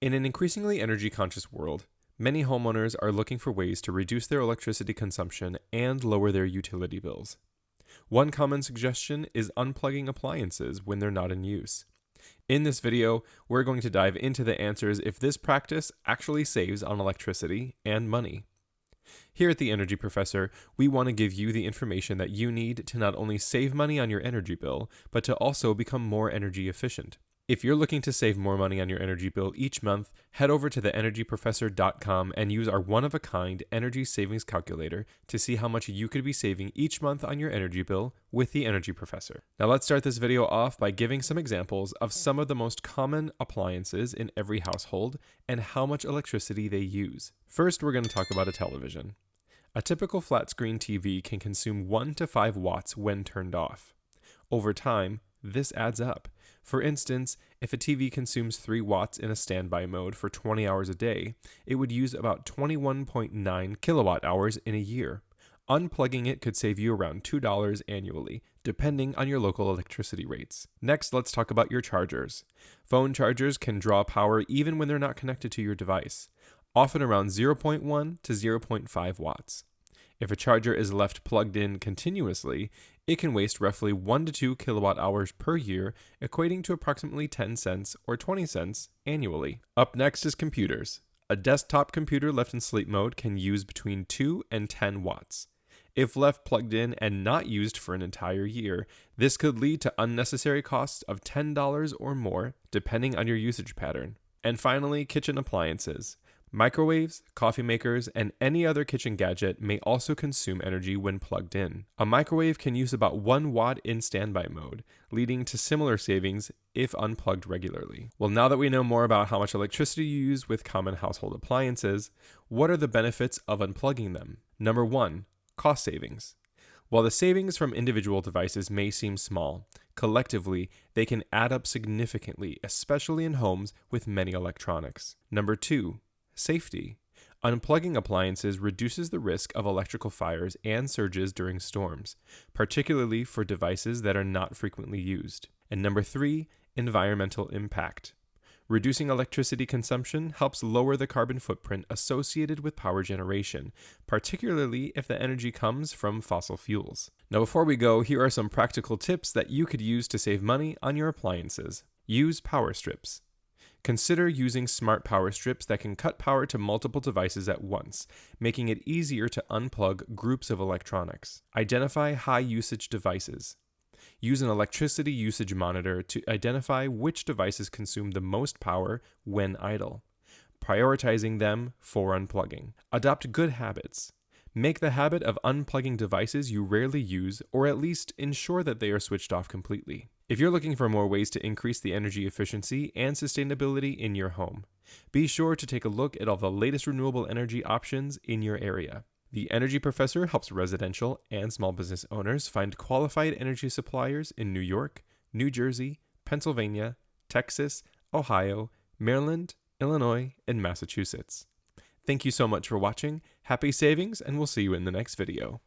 In an increasingly energy-conscious world, many homeowners are looking for ways to reduce their electricity consumption and lower their utility bills. One common suggestion is unplugging appliances when they're not in use. In this video, we're going to dive into the answers if this practice actually saves on electricity and money. Here at The Energy Professor, we want to give you the information that you need to not only save money on your energy bill, but to also become more energy efficient. If you're looking to save more money on your energy bill each month, head over to theenergyprofessor.com and use our one-of-a-kind energy savings calculator to see how much you could be saving each month on your energy bill with the Energy Professor. Now let's start this video off by giving some examples of some of the most common appliances in every household and how much electricity they use. First, we're going to talk about a television. A typical flat-screen TV can consume 1 to 5 watts when turned off. Over time, this adds up. For instance, if a TV consumes 3 watts in a standby mode for 20 hours a day, it would use about 21.9 kilowatt hours in a year. Unplugging it could save you around $2 annually, depending on your local electricity rates. Next, let's talk about your chargers. Phone chargers can draw power even when they're not connected to your device, often around 0.1 to 0.5 watts. If a charger is left plugged in continuously, it can waste roughly 1 to 2 kilowatt hours per year, equating to approximately 10 cents or 20 cents annually. Up next is computers. A desktop computer left in sleep mode can use between 2 and 10 watts. If left plugged in and not used for an entire year, this could lead to unnecessary costs of $10 or more, depending on your usage pattern. And finally, kitchen appliances. Microwaves, coffee makers, and any other kitchen gadget may also consume energy when plugged in. A microwave can use about 1 watt in standby mode, leading to similar savings if unplugged regularly. Well, now that we know more about how much electricity you use with common household appliances, what are the benefits of unplugging them? Number 1, cost savings. While the savings from individual devices may seem small, collectively, they can add up significantly, especially in homes with many electronics. Number 2, safety. Unplugging appliances reduces the risk of electrical fires and surges during storms, particularly for devices that are not frequently used. And number 3, environmental impact. Reducing electricity consumption helps lower the carbon footprint associated with power generation, particularly if the energy comes from fossil fuels. Now before we go, here are some practical tips that you could use to save money on your appliances. Use power strips. Consider using smart power strips that can cut power to multiple devices at once, making it easier to unplug groups of electronics. Identify high-usage devices. Use an electricity usage monitor to identify which devices consume the most power when idle, prioritizing them for unplugging. Adopt good habits. Make the habit of unplugging devices you rarely use, or at least ensure that they are switched off completely. If you're looking for more ways to increase the energy efficiency and sustainability in your home, be sure to take a look at all the latest renewable energy options in your area. The Energy Professor helps residential and small business owners find qualified energy suppliers in New York, New Jersey, Pennsylvania, Texas, Ohio, Maryland, Illinois, and Massachusetts. Thank you so much for watching, happy savings, and we'll see you in the next video.